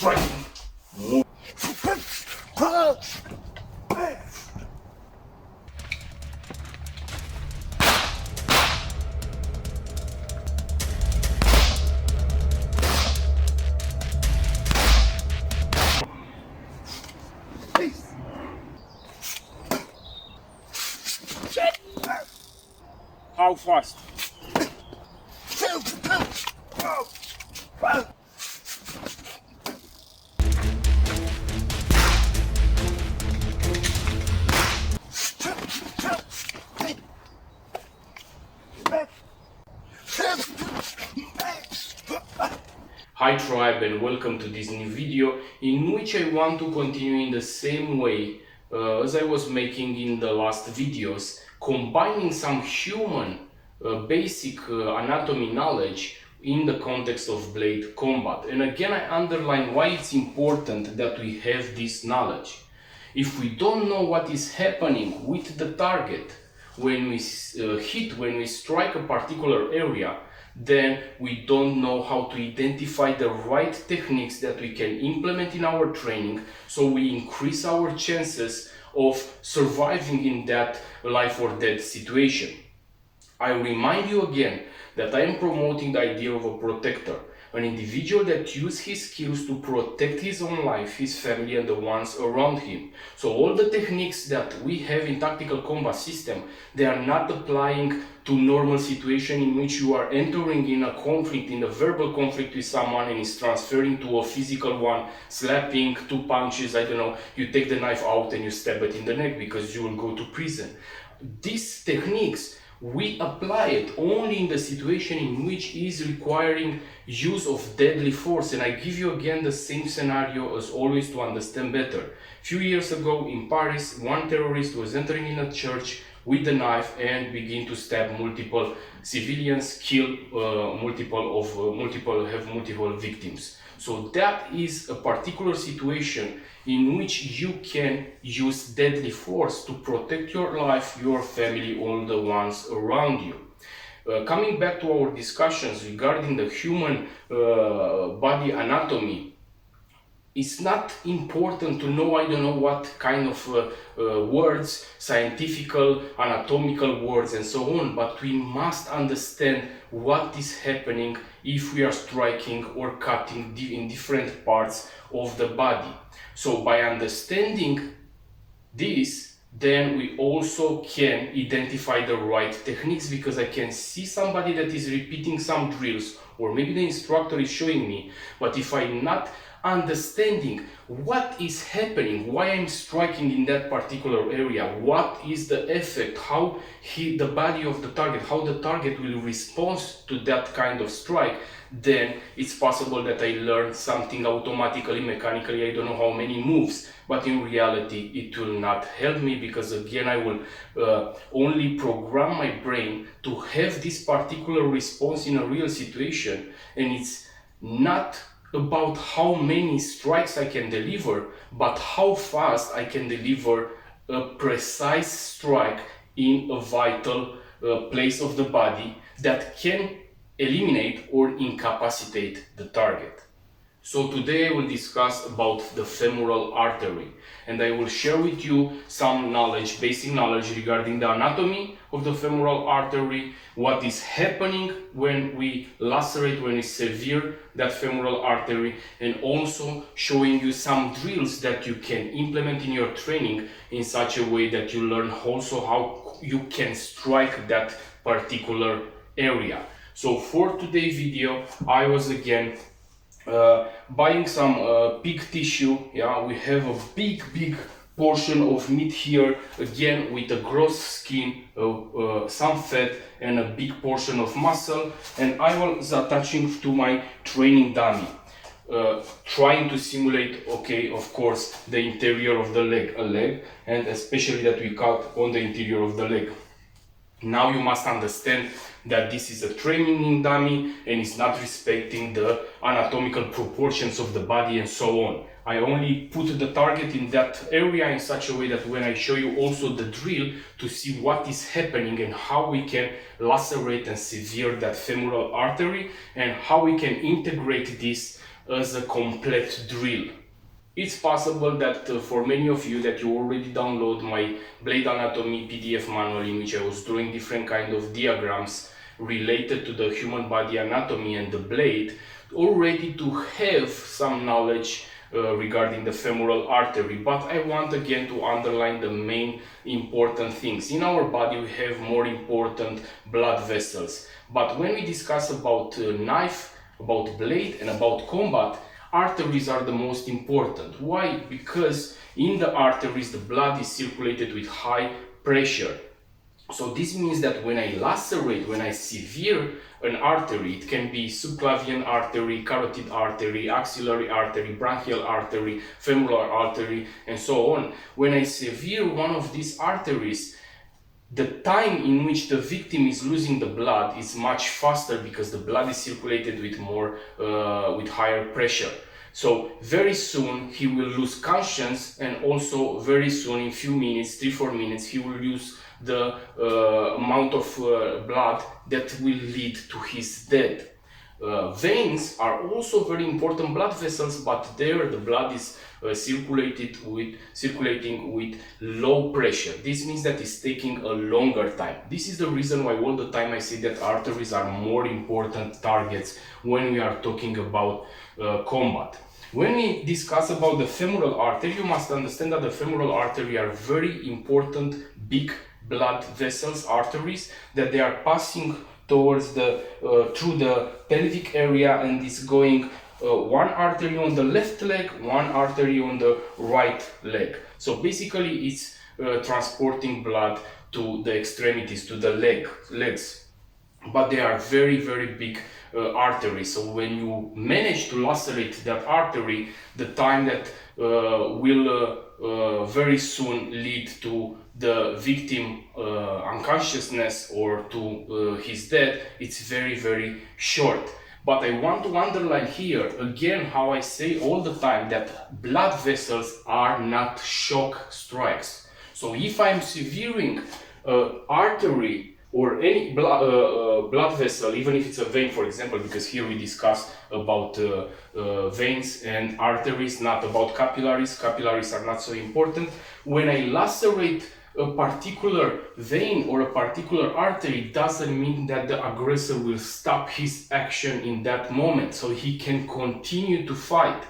striking. How fast? Hi tribe, and welcome to this new video in which I want to continue in the same way as I was making in the last videos, combining some human basic anatomy knowledge in the context of blade combat. And again, I underline why it's important that we have this knowledge. If we don't know what is happening with the target when we when we strike a particular area, then we don't know how to identify the right techniques that we can implement in our training, so we increase our chances of surviving in that life or death situation. I remind you again that I am promoting the idea of a protector, an individual that uses his skills to protect his own life, his family, and the ones around him. So all the techniques that we have in tactical combat system, they are not applying to normal situation in which you are entering in a conflict, in a verbal conflict with someone, and is transferring to a physical one, slapping, 2 punches, I don't know, you take the knife out and you stab it in the neck because you will go to prison. These techniques, we apply it only in the situation in which is requiring use of deadly force. And I give you again the same scenario as always to understand better. A few years ago in Paris, one terrorist was entering in a church with the knife and begin to stab multiple civilians, kill have multiple victims. So that is a particular situation in which you can use deadly force to protect your life, your family, all the ones around you. Coming back to our discussions regarding the human body anatomy, it's not important to know, I don't know what kind of words, scientific, anatomical words and so on, but we must understand what is happening if we are striking or cutting in different parts of the body. So by understanding this, then we also can identify the right techniques, because I can see somebody that is repeating some drills, or maybe the instructor is showing me, but if I'm not understanding what is happening, why I'm striking in that particular area, what is the effect, how the body of the target, how the target will respond to that kind of strike, then it's possible that I learn something automatically, mechanically, I don't know how many moves, but in reality it will not help me, because again I will only program my brain to have this particular response in a real situation, and it's not about how many strikes I can deliver, but how fast I can deliver a precise strike in a vital place of the body that can eliminate or incapacitate the target. So today I will discuss about the femoral artery, and I will share with you some knowledge, basic knowledge regarding the anatomy of the femoral artery, what is happening when we lacerate, when we sever that femoral artery, and also showing you some drills that you can implement in your training in such a way that you learn also how you can strike that particular area. So for today's video, I was again buying some pig tissue. Yeah, we have a big portion of meat here, again with a gross skin, some fat, and a big portion of muscle, and I was attaching to my training dummy, trying to simulate, okay, of course, the interior of the leg, and especially that we cut on the interior of the leg. Now you must understand that this is a training dummy and it's not respecting the anatomical proportions of the body and so on. I only put the target in that area in such a way that when I show you also the drill to see what is happening and how we can lacerate and sever that femoral artery, and how we can integrate this as a complete drill. It's possible that for many of you that you already download my blade anatomy PDF manual, in which I was drawing different kind of diagrams related to the human body anatomy and the blade, already to have some knowledge regarding the femoral artery. But I want again to underline the main important things. In our body we have more important blood vessels, but when we discuss about knife, about blade and about combat, arteries are the most important. Why? Because in the arteries the blood is circulated with high pressure. So this means that when I lacerate, when I sever an artery, it can be subclavian artery, carotid artery, axillary artery, branchial artery, femoral artery, and so on. When I sever one of these arteries, the time in which the victim is losing the blood is much faster because the blood is circulated with with higher pressure. So very soon he will lose conscience, and also very soon, in few minutes, 3-4 minutes, he will lose the amount of blood that will lead to his death. Veins are also very important blood vessels, but there the blood is circulating with low pressure. This means that it's taking a longer time. This is the reason why all the time I say that arteries are more important targets when we are talking about combat. When we discuss about the femoral artery, you must understand that the femoral artery are very important big blood vessels, arteries, that they are passing towards through the pelvic area, and is going one artery on the left leg, one artery on the right leg. So basically it's transporting blood to the extremities, to the legs. But they are very, very big arteries. So when you manage to lacerate that artery, the time that will very soon lead to the victim unconsciousness or to his death, it's very, very short. But I want to underline here again how I say all the time that blood vessels are not shock strikes. So if I'm severing artery or any blood vessel, even if it's a vein, for example, because here we discuss about veins and arteries, not about capillaries. Capillaries are not so important. When I lacerate a particular vein or a particular artery, doesn't mean that the aggressor will stop his action in that moment, so he can continue to fight.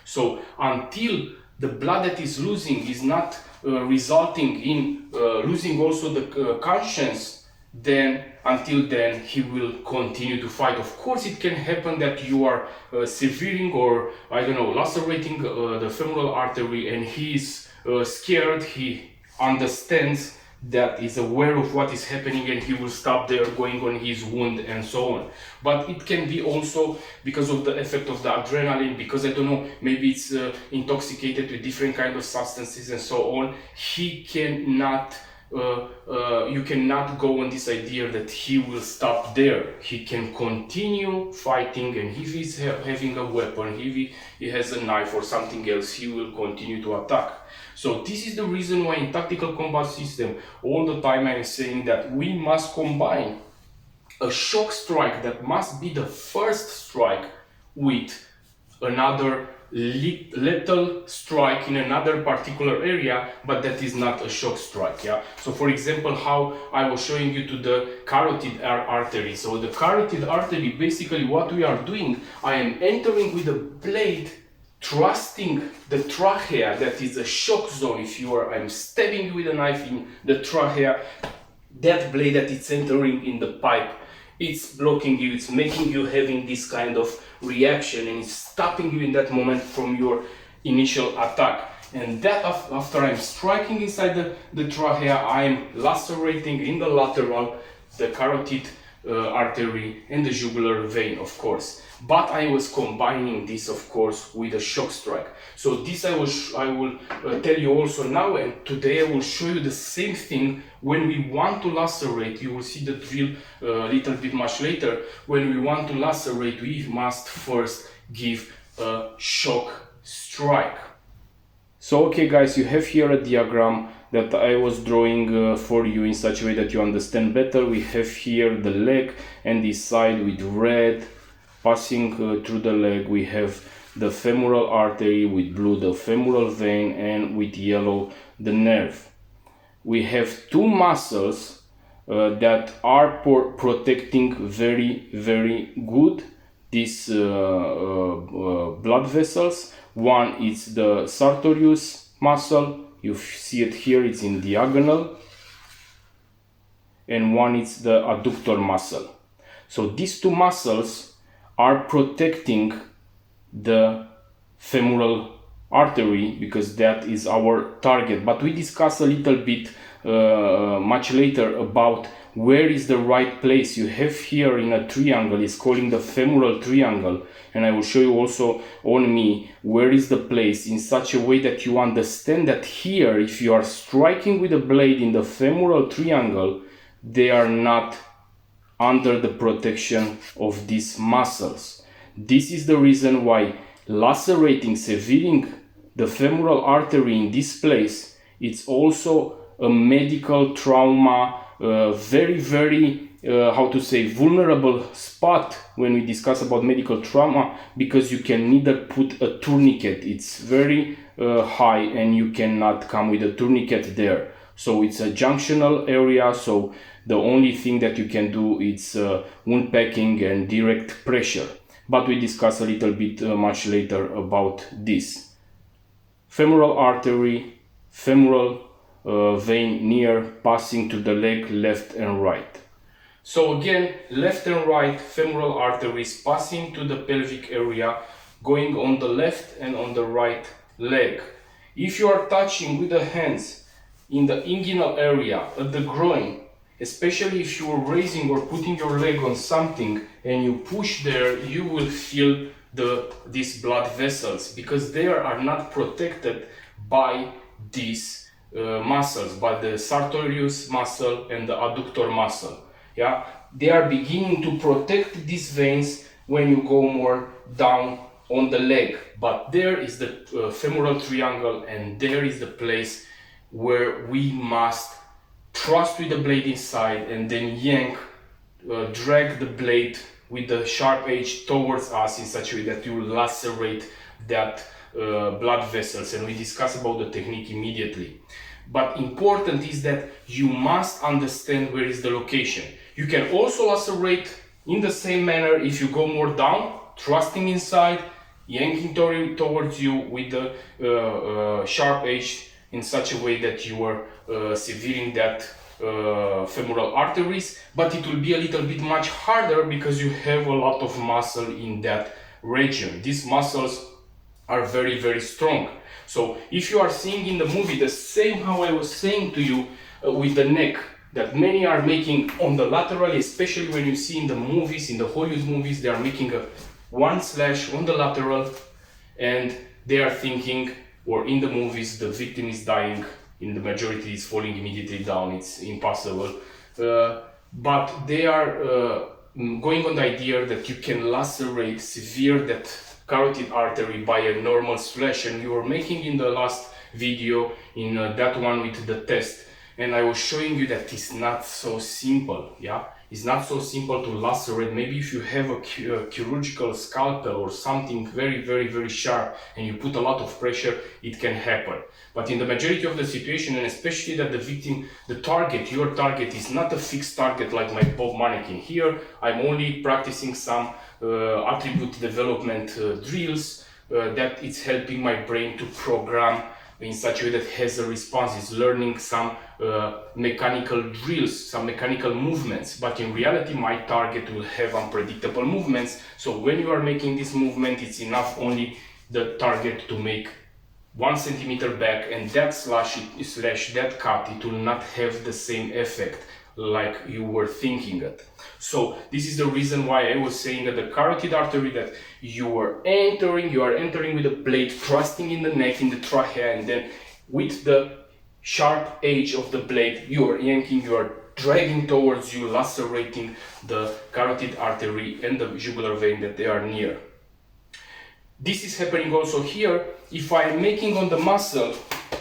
So until the blood that is losing is not resulting in losing also the conscience, then until then he will continue to fight. Of course it can happen that you are severing or I don't know, lacerating the femoral artery, and he is scared, he understands that, is aware of what is happening, and he will stop there going on his wound and so on. But it can be also because of the effect of the adrenaline, because I don't know, maybe it's intoxicated with different kind of substances and so on. He cannot you cannot go on this idea that he will stop there. He can continue fighting, and if he's having a weapon, if he has a knife or something else, he will continue to attack. So this is the reason why in tactical combat system all the time I am saying that we must combine a shock strike that must be the first strike with another lethal strike in another particular area, but that is not a shock strike. Yeah. So for example, how I was showing you to the carotid artery. So the carotid artery, basically what we are doing, I am entering with a blade, thrusting the trachea, that is a shock zone. If you are, I'm stabbing you with a knife in the trachea, that blade that it's entering in the pipe, it's blocking you, it's making you having this kind of reaction, and it's stopping you in that moment from your initial attack. And that after I'm striking inside the trachea, I'm lacerating in the lateral, the carotid artery and the jugular vein, of course. But I was combining this, of course, with a shock strike. So this I will tell you also now, and today I will show you the same thing when we want to lacerate. You will see the drill a little bit much later. When we want to lacerate, we must first give a shock strike. So okay guys, you have here a diagram that I was drawing for you in such a way that you understand better. We have here the leg and this side with red passing through the leg. We have the femoral artery, with blue the femoral vein, and with yellow the nerve. We have two muscles that are protecting very good these blood vessels. One is the sartorius muscle, you see it here, it's in diagonal, and one is the adductor muscle. So these two muscles are protecting the femoral artery because that is our target. But we discuss a little bit much later about where is the right place. You have here in a triangle, it's calling the femoral triangle, and I will show you also on me where is the place, in such a way that you understand that here, if you are striking with a blade in the femoral triangle, they are not under the protection of these muscles. This is the reason why lacerating, severing the femoral artery in this place, it's also a medical trauma, very how to say, vulnerable spot when we discuss about medical trauma, because you can neither put a tourniquet, it's very high, and you cannot come with a tourniquet there. So it's a junctional area, so the only thing that you can do is wound packing and direct pressure. But we discuss a little bit much later about this. Femoral artery, femoral vein near, passing to the leg left and right. So again, left and right femoral arteries passing to the pelvic area, going on the left and on the right leg. If you are touching with the hands in the inguinal area, at the groin, especially if you are raising or putting your leg on something and you push there, you will feel these blood vessels, because they are not protected by these muscles, by the sartorius muscle and the adductor muscle. Yeah, they are beginning to protect these veins when you go more down on the leg, but there is the femoral triangle, and there is the place where we must thrust with the blade inside and then yank, drag the blade with the sharp edge towards us in such a way that you will lacerate that blood vessels, and we discuss about the technique immediately. But important is that you must understand where is the location. You can also lacerate in the same manner if you go more down, thrusting inside, yanking towards you with the sharp edge in such a way that you are severing that femoral arteries, but it will be a little bit much harder because you have a lot of muscle in that region. These muscles are very strong. So if you are seeing in the movie the same how I was saying to you with the neck, that many are making on the lateral, especially when you see in the movies, in the Hollywood movies, they are making a one slash on the lateral, and they are thinking, or in the movies the victim is dying, in the majority is falling immediately down, it's impossible, but they are going on the idea that you can lacerate, severe that carotid artery by a normal slash, and you were making in the last video, in that one with the test, and I was showing you that it's not so simple. Yeah, it's not so simple to lacerate. Maybe if you have a chirurgical scalpel or something very sharp and you put a lot of pressure, it can happen. But in the majority of the situation, and especially that the victim, the target, your target is not a fixed target like my Bob mannequin. Here I'm only practicing some attribute development drills that it's helping my brain to program in such a way that has a response. It's learning some mechanical drills, some mechanical movements, but in reality my target will have unpredictable movements. So when you are making this movement, it's enough only the target to make 1 centimeter back, and that slash that cut, it will not have the same effect like you were thinking it. So this is the reason why I was saying that the carotid artery, that you are entering with a blade, thrusting in the neck, in the trachea, and then with the sharp edge of the blade you are yanking, you are dragging towards you, lacerating the carotid artery and the jugular vein that they are near. This is happening also here. If I am making on the muscle,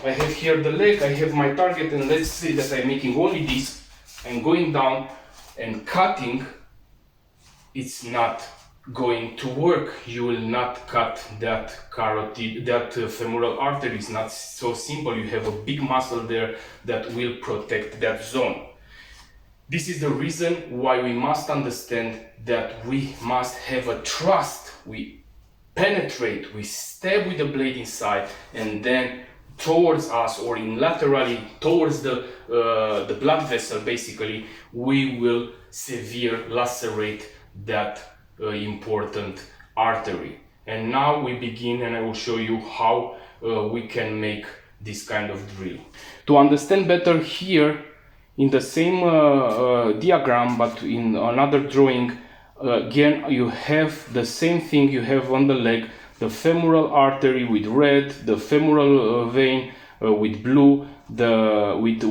I have here the leg, I have my target, and let's say that I'm making only this, I'm going down and cutting, it's not going to work, you will not cut that carotid, that femoral artery. Is not so simple. You have a big muscle there that will protect that zone. This is the reason why we must understand that we must have a trust. We penetrate, we stab with the blade inside, and then towards us, or in laterally towards the blood vessel, basically, we will severe lacerate that important artery. And now we begin, and I will show you how we can make this kind of drill. To understand better, here in the same diagram, but in another drawing, again you have the same thing. You have on the leg the femoral artery with red, the femoral vein with blue, with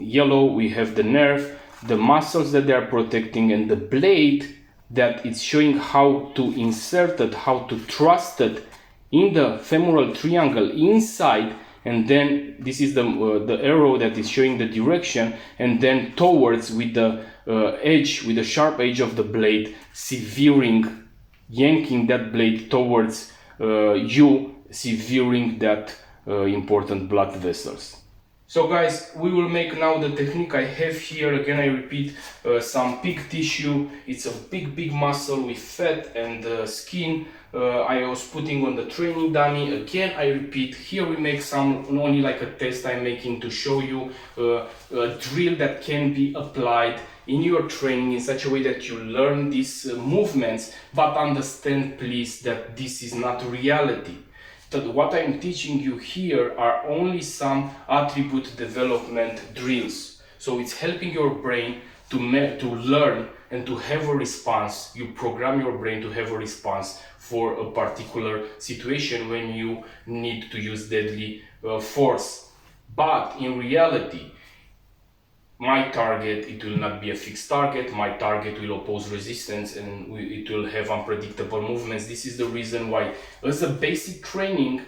yellow we have the nerve, the muscles that they are protecting, and the blade that it's showing how to insert it, how to thrust it in the femoral triangle inside. And then this is the arrow that is showing the direction, and then towards with the edge, with the sharp edge of the blade, severing, yanking that blade towards you, severing that important blood vessels. So guys, we will make now the technique I have here. Again, I repeat, some pig tissue. It's a big muscle with fat and skin. I was putting on the training dummy. Again, I repeat, here we make some, only like a test I'm making to show you a drill that can be applied in your training in such a way that you learn these movements, but understand please that this is not reality. That what I'm teaching you here are only some attribute development drills. So it's helping your brain to learn and to have a response. You program your brain to have a response for a particular situation when you need to use deadly force. But in reality, my target, it will not be a fixed target. My target will oppose resistance, and it will have unpredictable movements. This is the reason why, as a basic training,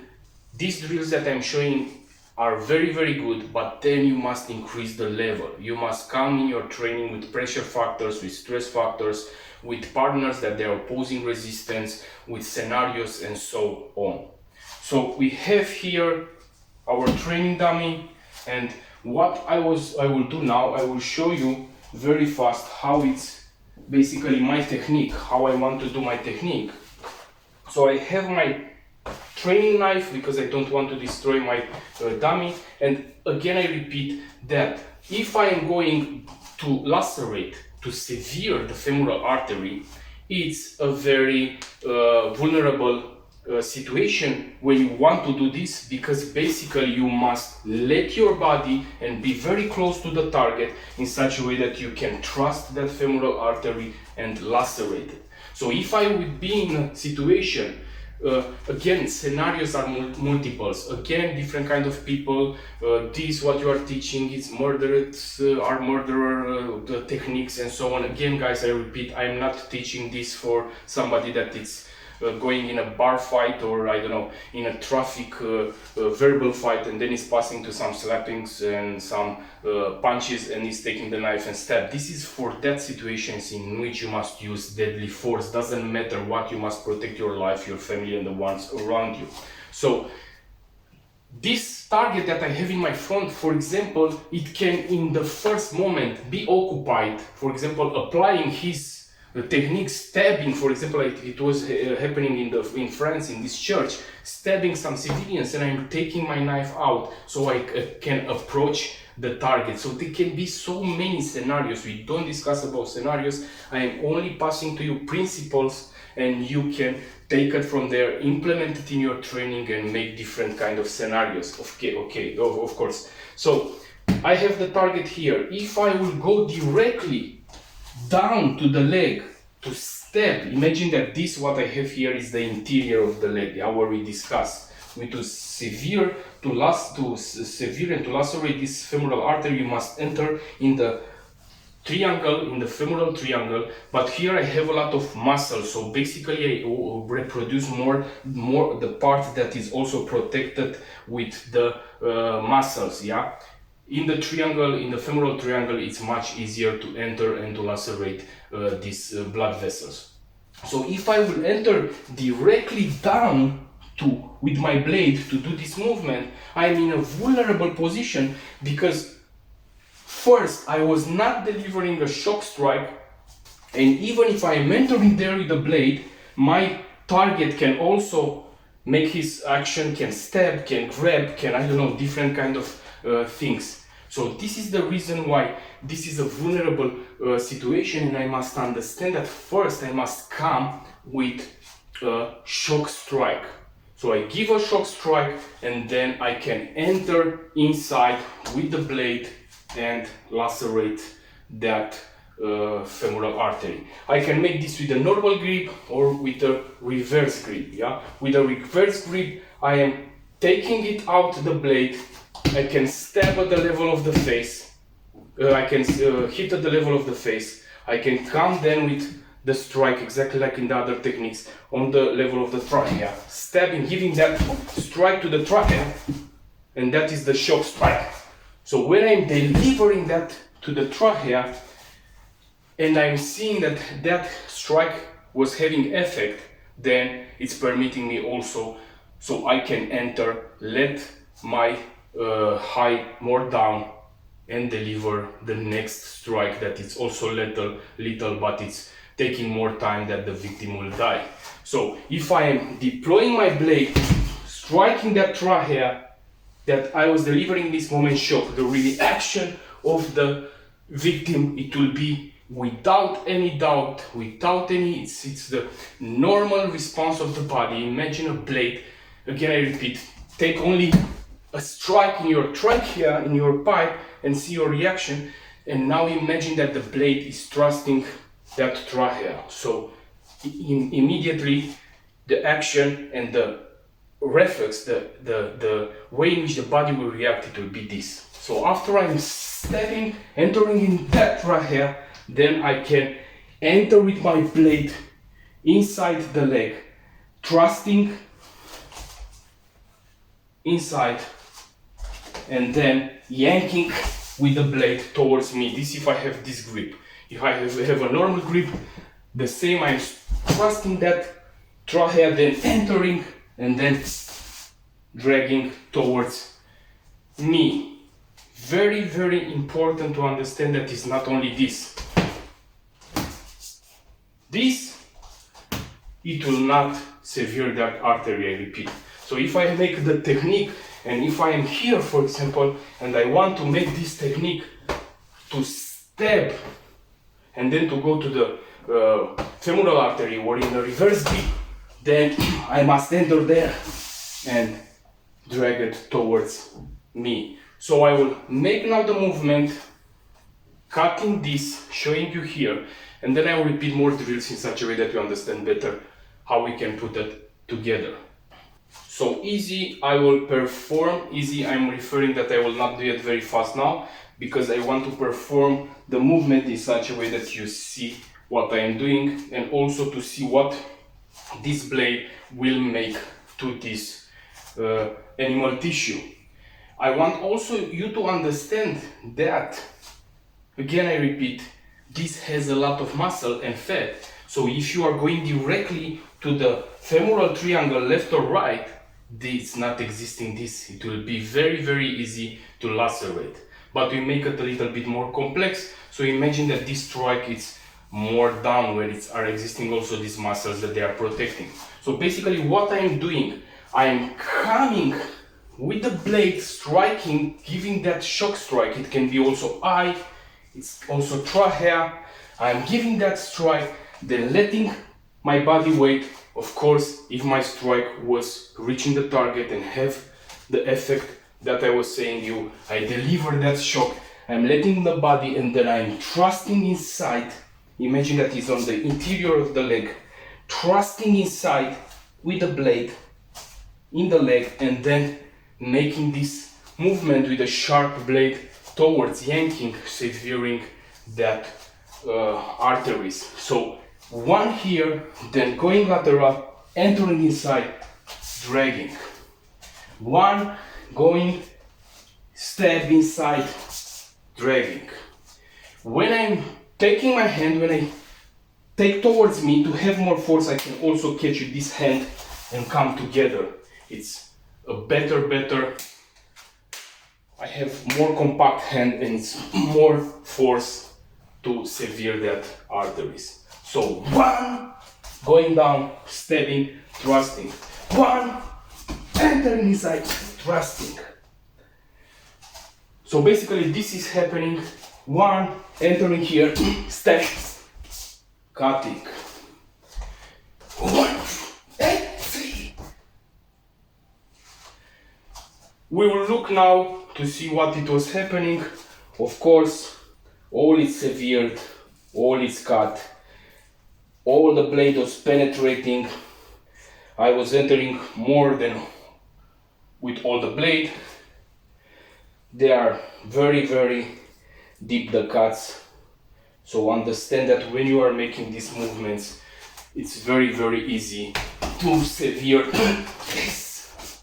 these drills that I'm showing are very good, but then you must increase the level. You must come in your training with pressure factors, with stress factors, with partners that they are opposing resistance, with scenarios and so on. So we have here our training dummy, and what I will do now, I will show you very fast how it's basically my technique, how I want to do my technique. So I have my training knife because I don't want to destroy my dummy, and again I repeat that if I am going to lacerate, to sever the femoral artery, it's a very vulnerable situation when you want to do this, because basically you must let your body and be very close to the target in such a way that you can thrust that femoral artery and lacerate it. So if I would be in a situation, again, scenarios are multiples, again, different kind of people, this what you are teaching, it's murderers are murderer techniques and so on. Again guys, I repeat, I'm not teaching this for somebody that is going in a bar fight, or I don't know, in a traffic verbal fight, and then he's passing to some slappings and some punches and he's taking the knife and stab. This is for that situations in which you must use deadly force. Doesn't matter what, you must protect your life, your family and the ones around you. So this target that I have in my front, for example, it can in the first moment be occupied, for example, applying his technique, stabbing, for example, it was happening in France, in this church, stabbing some civilians, and I'm taking my knife out so I can approach the target. So there can be so many scenarios. We don't discuss about scenarios. I am only passing to you principles, and you can take it from there, implement it in your training, and make different kind of scenarios. Okay, of course. So I have the target here. If I will go directly down to the leg to stab, imagine that this what I have here is the interior of the leg, where we discussed. To severe and to lacerate this femoral artery, you must enter in the triangle, in the femoral triangle, but here I have a lot of muscle, so basically I reproduce more the part that is also protected with the muscles, yeah. In the triangle, in the femoral triangle, it's much easier to enter and to lacerate these blood vessels. So if I will enter directly down with my blade to do this movement, I am in a vulnerable position because first I was not delivering a shock strike, and even if I am entering there with the blade, my target can also make his action, can stab, can grab, can, I don't know, different kind of things. So this is the reason why this is a vulnerable situation, and I must understand that first I must come with a shock strike. So I give a shock strike, and then I can enter inside with the blade and lacerate that femoral artery. I can make this with a normal grip or with a reverse grip. Yeah, with a reverse grip, I am taking it out the blade. I can stab at the level of the face. I can hit at the level of the face. I can come then with the strike, exactly like in the other techniques, on the level of the trachea, stabbing, giving that strike to the trachea, and that is the shock strike. So when I'm delivering that to the trachea, and I'm seeing that that strike was having effect, then it's permitting me also, so I can enter, let my height more down, and deliver the next strike that is also lethal, but it's taking more time that the victim will die. So if I am deploying my blade, striking that trachea that I was delivering this moment shock, the reaction of the victim, it will be without any doubt, without any, it's the normal response of the body. Imagine a blade, again I repeat, take only a strike in your trachea, in your pipe, and see your reaction. And now imagine that the blade is thrusting that trachea. So immediately the action and the reflex, the way in which the body will react, it will be this. So after I'm stabbing, entering in that trachea, then I can enter with my blade inside the leg, thrusting inside, and then yanking with the blade towards me. This if I have this grip. If I have a normal grip, the same, I'm thrusting that trachea, then entering, and then dragging towards me. Very, very important to understand that it's not only this. This, it will not sever that artery, I repeat. So if I make the technique, and if I am here, for example, and I want to make this technique to stab and then to go to the femoral artery or in the reverse grip, then I must enter there and drag it towards me. So I will make now the movement, cutting this, showing you here, and then I will repeat more drills in such a way that you understand better how we can put it together. So easy, I will perform. Easy, I'm referring that I will not do it very fast now, because I want to perform the movement in such a way that you see what I am doing, and also to see what this blade will make to this animal tissue. I want also you to understand that, again I repeat, this has a lot of muscle and fat. So if you are going directly to the femoral triangle, left or right, it's not existing this. It will be very, very easy to lacerate. But we make it a little bit more complex. So imagine that this strike is more down, where are existing also these muscles that they are protecting. So basically what I am doing, I am coming with the blade, striking, giving that shock strike. It can be also eye, it's also trachea. I am giving that strike, then letting my body weight, of course, if my strike was reaching the target and have the effect that I was saying you, I deliver that shock, I'm letting the body, and then I'm thrusting inside. Imagine that is on the interior of the leg, thrusting inside with the blade in the leg, and then making this movement with a sharp blade towards, yanking, severing that arteries. So one here, then going lateral, entering inside, dragging. One going, stab inside, dragging. When I'm taking my hand, when I take towards me. To have more force, I can also catch with this hand and come together. It's a better. I have more compact hand and it's more force to sever that arteries. So 1, going down, stabbing, thrusting. 1, entering inside, thrusting. So basically this is happening. 1, entering here, stab, cutting. 1, 3. We will look now to see what it was happening. Of course, all is severed, all is cut, all the blade was penetrating. I was entering more than with all the blade. They are very deep, the cuts. So understand that when you are making these movements, it's very easy to sever this.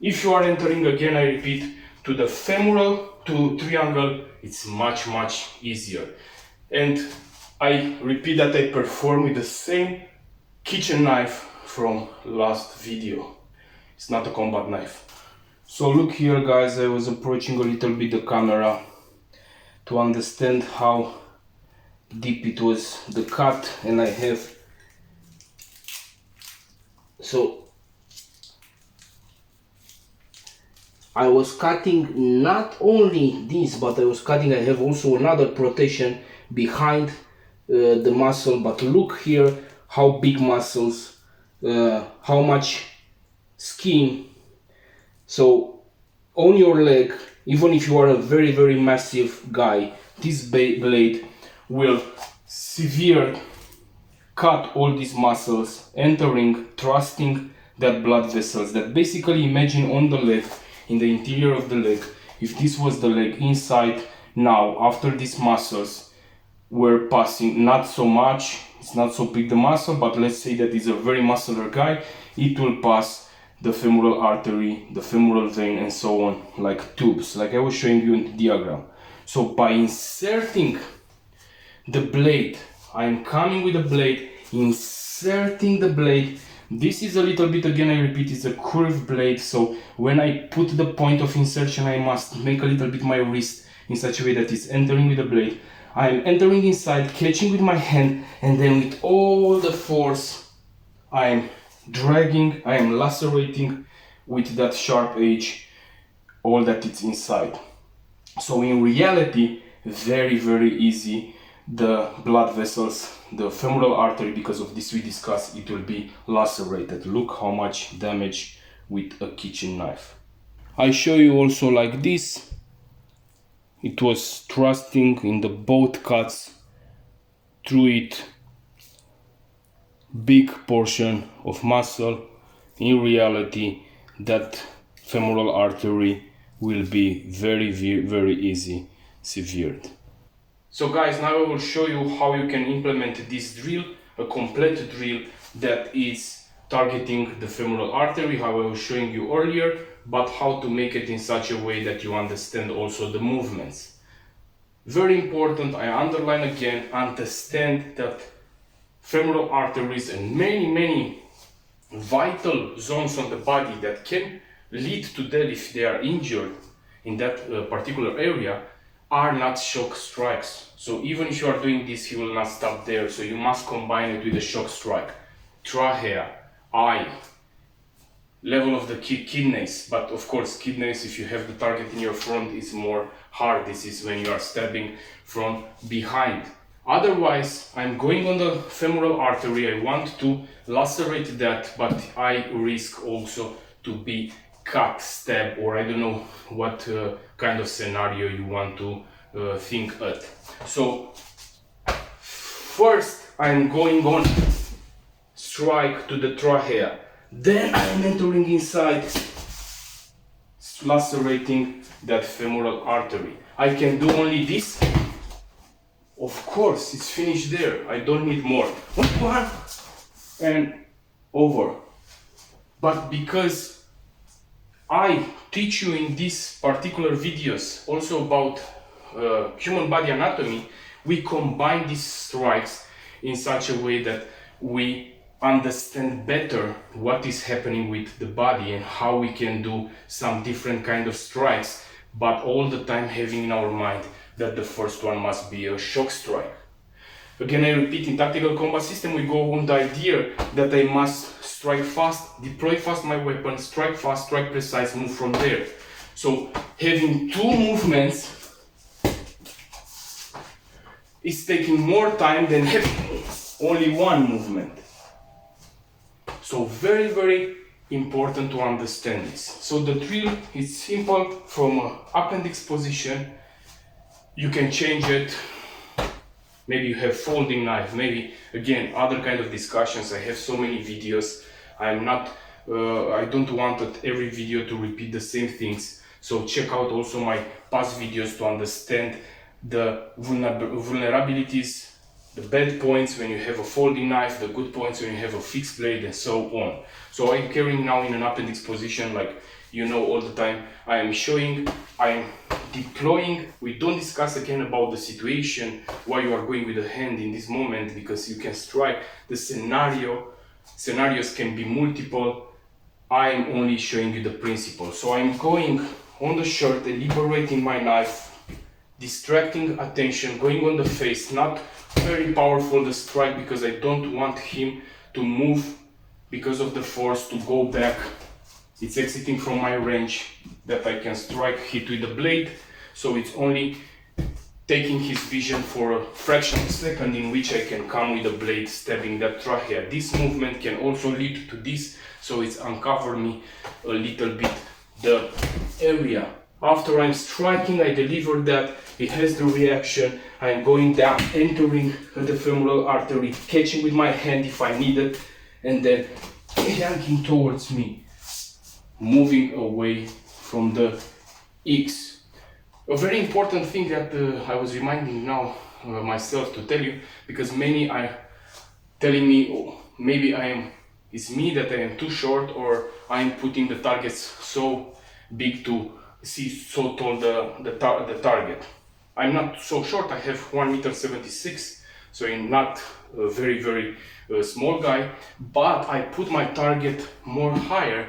If you are entering again, I repeat, to the femoral, to triangle, it's much easier. And I repeat that I perform with the same kitchen knife from last video. It's not a combat knife. So look here guys, I was approaching a little bit the camera to understand how deep it was, the cut, and I have, so I was cutting not only this, but I was cutting, I have also another protection behind the muscle, but look here how big muscles, how much skin. So on your leg, even if you are a very massive guy, this blade will severe cut all these muscles, entering, thrusting that blood vessels. That basically, imagine on the leg, in the interior of the leg, if this was the leg inside, now after these muscles were passing, not so much, it's not so big the muscle, but let's say that is a very muscular guy, it will pass the femoral artery, the femoral vein, and so on, like tubes, like I was showing you in the diagram. So by inserting the blade, I am coming with the blade, inserting the blade. This is a little bit, again I repeat, it's a curved blade, so when I put the point of insertion, I must make a little bit my wrist in such a way that it's entering with the blade. I am entering inside, catching with my hand, and then with all the force, I am dragging, I am lacerating with that sharp edge all that it's inside. So in reality, very easy. The blood vessels, the femoral artery, because of this we discussed, it will be lacerated. Look how much damage with a kitchen knife. I show you also like this. It was thrusting in the both cuts through it, big portion of muscle. In reality, that femoral artery will be very easy severed. So guys, now I will show you how you can implement this drill, a complete drill that is targeting the femoral artery, how I was showing you earlier, but how to make it in such a way that you understand also the movements. Very important, I underline again, understand that femoral arteries and many vital zones on the body that can lead to death if they are injured in that particular area are not shock strikes. So even if you are doing this, you will not stop there. So you must combine it with a shock strike. Trachea, eye, level of the kidneys. But of course, kidneys, if you have the target in your front, is more hard. This is when you are stabbing from behind. Otherwise, I'm going on the femoral artery. I want to lacerate that, but I risk also to be cut, stab, or I don't know what kind of scenario you want to think at. So first I'm going on strike to the trachea, then I'm entering inside, lacerating that femoral artery. I can do only this. Of course, it's finished there. I don't need more. One and over. But because I teach you in these particular videos also about human body anatomy, we combine these strikes in such a way that we understand better what is happening with the body and how we can do some different kind of strikes, but all the time having in our mind that the first one must be a shock strike. Again, I repeat, in tactical combat system we go on the idea that I must strike fast, deploy fast my weapon, strike fast, strike precise, move from there. So having two movements is taking more time than having only one movement. So very, very important to understand this. So the drill is simple. From appendix position, you can change it. Maybe you have folding knife, maybe again other kind of discussions. I have so many videos. I don't want every video to repeat the same things. So check out also my past videos to understand the vulnerabilities, the bad points when you have a folding knife, the good points when you have a fixed blade, and so on. So I'm carrying now in an appendix position, like you know, all the time. I am showing, I am deploying. We don't discuss again about the situation, why you are going with the hand in this moment, because you can strike. The scenarios can be multiple. I am only showing you the principle. So I'm going on the shirt and liberating my knife, distracting attention, going on the face, not very powerful the strike, because I don't want him to move because of the force, to go back. It's exiting from my range that I can strike, hit with the blade. So it's only taking his vision for a fraction of a second in which I can come with the blade, stabbing that trachea. This movement can also lead to this, so it's uncover me a little bit the area. After I'm striking, I deliver that, it has the reaction, I'm going down, entering the femoral artery, catching with my hand if I need it, and then yanking towards me, moving away from the X. A very important thing that I was reminding now myself to tell you, because many are telling me, oh, maybe it's me that I am too short, or I am putting the targets so big to see so tall the target. I'm not so short, I have 1.76 meters, so I'm not a very small guy, but I put my target more higher,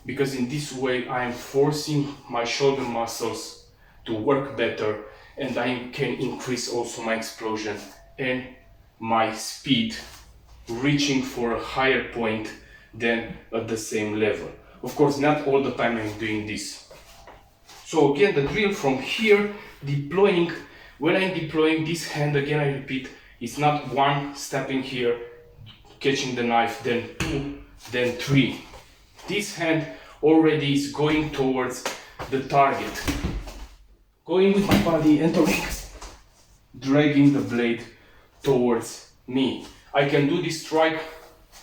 because in this way I am forcing my shoulder muscles to work better, and I can increase also my explosion and my speed, reaching for a higher point than at the same level. Of course, not all the time I'm doing this. So again, the drill from here, deploying. When I'm deploying this hand, again I repeat, it's not one stepping here, catching the knife, then two, then three. This hand already is going towards the target. Going with my body, entering, dragging the blade towards me. I can do this strike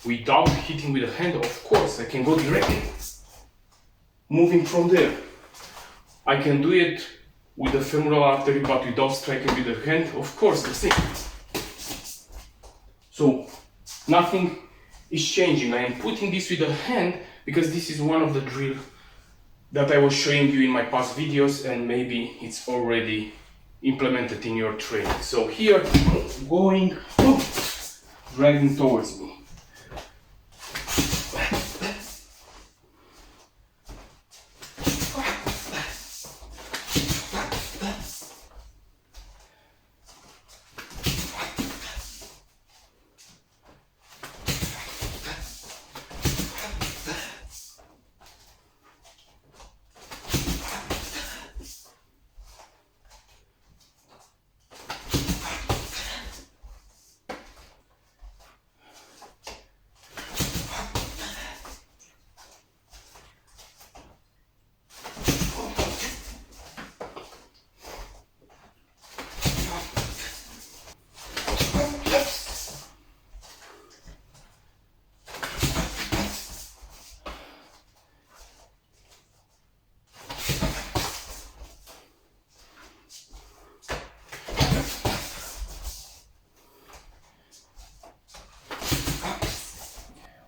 without hitting with the hand, of course. I can go directly, moving from there. I can do it with the femoral artery, but without striking with the hand, of course, the same. So nothing is changing. I am putting this with the hand because this is one of the drills that I was showing you in my past videos, and maybe it's already implemented in your training. So here, going, dragging towards me.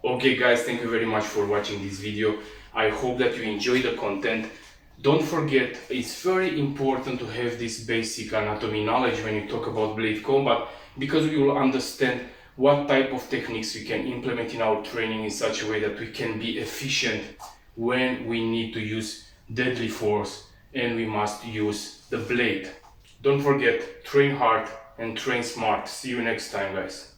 Okay guys, thank you very much for watching this video. I hope that you enjoy the content. Don't forget, it's very important to have this basic anatomy knowledge when you talk about blade combat, because you will understand what type of techniques we can implement in our training in such a way that we can be efficient when we need to use deadly force and we must use the blade. Don't forget, train hard and train smart. See you next time, guys.